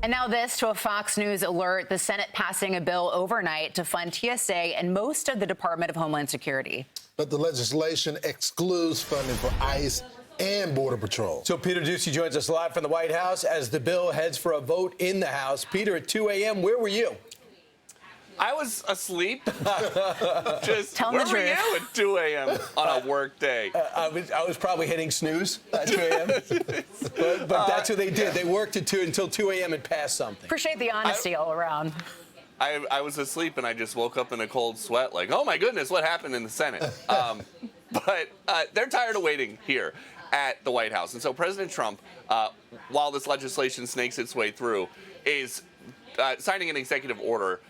And now this to a Fox News alert, the Senate passing a bill overnight to fund TSA and most of the Department of Homeland Security. But the legislation excludes funding for ICE and Border Patrol. So Peter Doocy joins us live from the White House as the bill heads for a vote in the House. Peter, at 2 a.m., where were you? I was asleep. Just Tell where the were truth. you at 2 a.m. on a work day? I was probably hitting snooze at 2 a.m. but that's what they did. They worked until 2 a.m. and passed something. Appreciate the honesty all around. I was asleep and I just woke up in a cold sweat like, oh my goodness, what happened in the Senate? But they're tired of waiting here at the White House. And so President Trump, while this legislation snakes its way through, is signing an executive order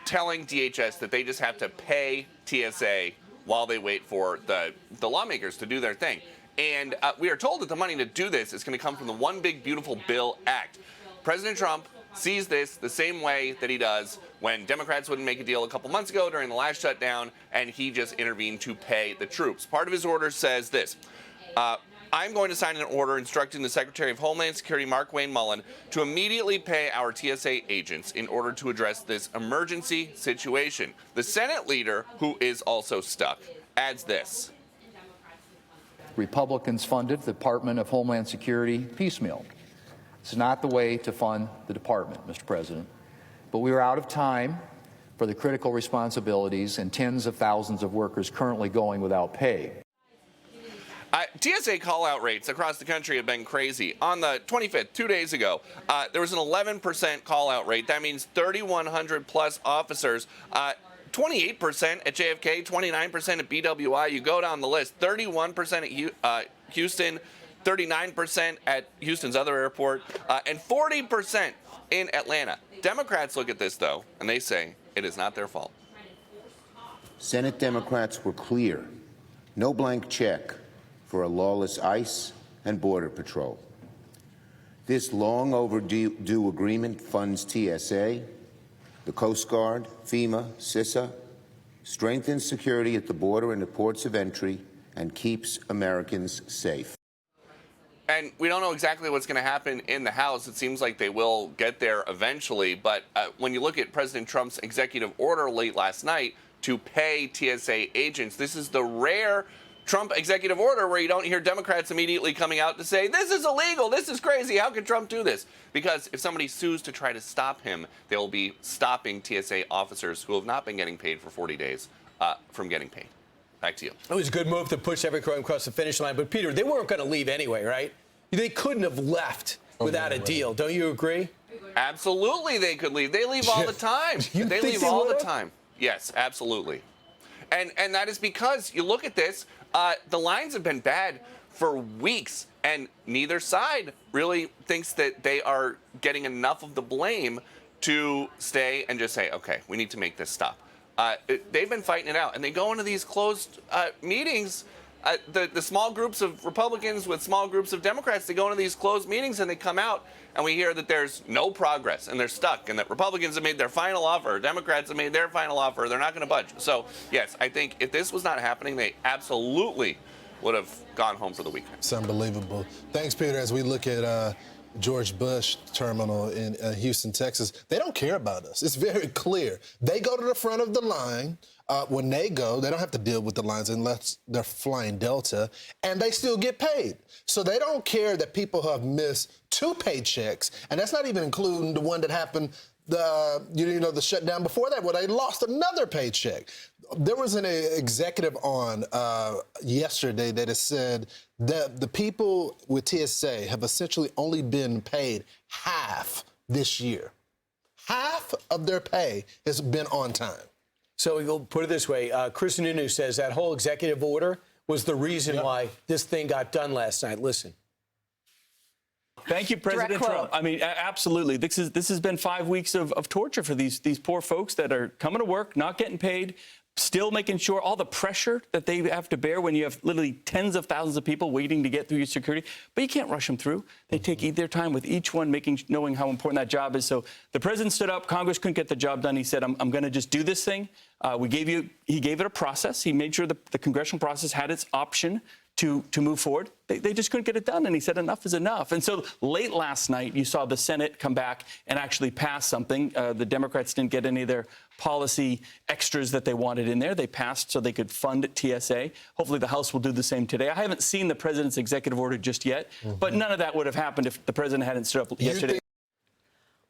telling DHS that they just have to pay TSA while they wait for the lawmakers to do their thing. And we are told that the money to do this is going to come from the One Big Beautiful Bill Act. President Trump sees this the same way that he does when Democrats wouldn't make a deal a couple months ago during the last shutdown, and he just intervened to pay the troops. Part of his order says this. I'm going to sign an order instructing the Secretary of Homeland Security, Mark Wayne Mullen, to immediately pay our TSA agents in order to address this emergency situation. The Senate leader, who is also stuck, adds this. Republicans funded the Department of Homeland Security piecemeal. It's not the way to fund the department, Mr. President. But we are out of time for the critical responsibilities and tens of thousands of workers currently going without pay. TSA call-out rates across the country have been crazy. On the 25th, 2 days ago, there was an 11% call-out rate. That means 3,100 plus officers. 28% at JFK, 29% at BWI. You go down the list. 31% at Houston, 39% at Houston's other airport, and 40% in Atlanta. Democrats look at this, though, and they say it is not their fault. Senate Democrats were clear. No blank check for a lawless ICE and Border Patrol. This long overdue agreement funds TSA, the Coast Guard, FEMA, CISA, strengthens security at the border and the ports of entry, and keeps Americans safe. And we don't know exactly what's going to happen in the House. It seems like they will get there eventually. But when you look at President Trump's executive order late last night to pay TSA agents, this is the rare Trump executive order where you don't hear Democrats immediately coming out to say, this is illegal, this is crazy, how can Trump do this? Because if somebody sues to try to stop him, they will be stopping TSA officers who have not been getting paid for 40 days from getting paid. Back to you. It was a good move to push everyone across the finish line. But, Peter, they weren't going to leave anyway, right? They couldn't have left without a deal. Don't you agree? Absolutely they could leave. They leave all the time. They leave all the time. Yes, absolutely. And that is because you look at this, the lines have been bad for weeks, and neither side really thinks that they are getting enough of the blame to stay and just say, okay, we need to make this stop. They've been fighting it out, and they go into these closed meetings. The small groups of Republicans with small groups of Democrats, they go into these closed meetings and they come out and we hear that there's no progress and they're stuck and that Republicans have made their final offer, Democrats have made their final offer, they're not going to budge. So, yes, I think if this was not happening, they absolutely would have gone home for the weekend. It's unbelievable. Thanks, Peter. As we look at George Bush Terminal in Houston, Texas, they don't care about us. It's very clear. They go to the front of the line. When they go, they don't have to deal with the lines unless they're flying Delta, and they still get paid. So they don't care that people have missed 2 paychecks, and that's not even including the one that happened, the shutdown before that, where they lost another paycheck. There was an executive on yesterday that has said that the people with TSA have essentially only been paid half this year. Half of their pay has been on time. So we'll put it this way. Chris Nunu says that whole executive order was the reason why this thing got done last night. Listen. Thank you, President Trump. I mean, absolutely. This has been 5 weeks of torture for these poor folks that are coming to work, not getting paid, still making sure all the pressure that they have to bear when you have literally tens of thousands of people waiting to get through your security. But you can't rush them through. They take their time with each one, knowing how important that job is. So the president stood up. Congress couldn't get the job done. He said, I'm going to just do this thing. He gave it a process. He made sure the congressional process had its option to move forward. They just couldn't get it done, and he said enough is enough. And so late last night, you saw the Senate come back and actually pass something. The Democrats didn't get any of their policy extras that they wanted in there. They passed so they could fund TSA. Hopefully the House will do the same today. I haven't seen the president's executive order just yet, but none of that would have happened if the president hadn't stood up yesterday.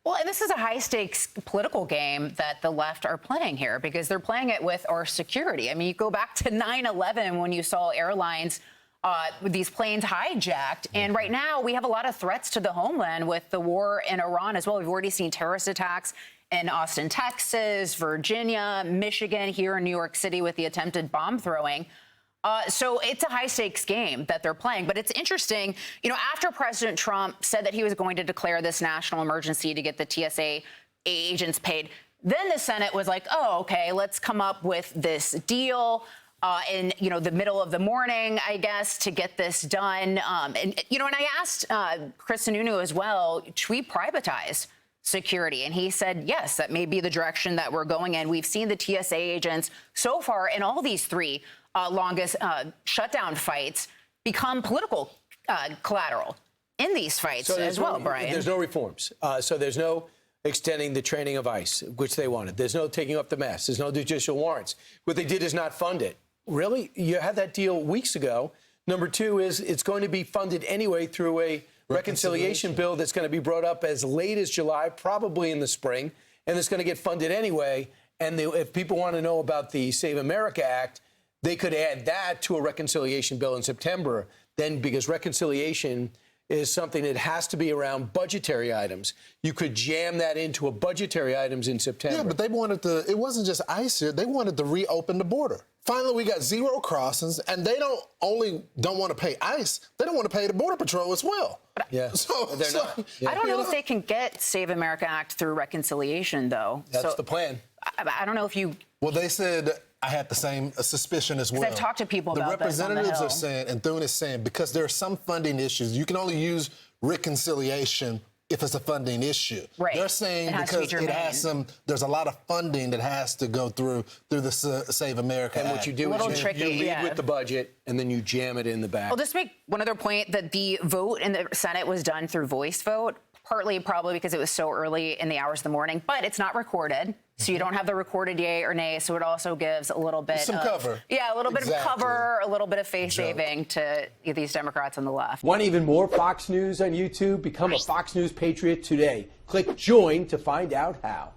Well, and this is a high-stakes political game that the left are playing here because they're playing it with our security. I mean, you go back to 9/11 when you saw airlines with these planes hijacked. And right now, we have a lot of threats to the homeland with the war in Iran as well. We've already seen terrorist attacks in Austin, Texas, Virginia, Michigan, here in New York City with the attempted bomb throwing. So it's a high-stakes game that they're playing. But it's interesting, you know, after President Trump said that he was going to declare this national emergency to get the TSA agents paid, then the Senate was like, oh, OK, let's come up with this deal in, you know, the middle of the morning, I guess, to get this done. And, you know, and I asked Chris Sununu as well, should we privatize security? And he said, yes, that may be the direction that we're going in. We've seen the TSA agents so far in all these three longest shutdown fights become political collateral in these fights as well, Brian. There's no reforms. So there's no extending the training of ICE, which they wanted. There's no taking up the mess. There's no judicial warrants. What they did is not fund it. Really? You had that deal weeks ago. Number two is it's going to be funded anyway through a reconciliation bill that's going to be brought up as late as July, probably in the spring, and it's going to get funded anyway. And if people want to know about the Save America Act, they could add that to a reconciliation bill in September. Then, because reconciliation is something that has to be around budgetary items, you could jam that into a budgetary items in September. Yeah, but they wanted to, it wasn't just ICE here, they wanted to reopen the border. Finally, we got zero crossings, and they don't want to pay ICE, they don't want to pay the Border Patrol as well. Yeah, so they're not. Yeah. I don't know if they can get Save America Act through reconciliation, though. That's the plan. I don't know if you... Well, they said, I had the same suspicion as well. I've talked to people about this on the representatives Hill. are saying, and Thune is saying, because there are some funding issues, you can only use reconciliation if it's a funding issue. Right. They're saying because it has there's a lot of funding that has to go through the Save America Act. And what you do is you lead with the budget, and then you jam it in the back. I'll just make one other point that the vote in the Senate was done through voice vote, partly probably because it was so early in the hours of the morning, but it's not recorded. So you don't have the recorded yay or nay, so it also gives a little bit of cover. Yeah, a little bit of cover, a little bit of face saving to these Democrats on the left. Want even more Fox News on YouTube? Become a Fox News Patriot today. Click join to find out how.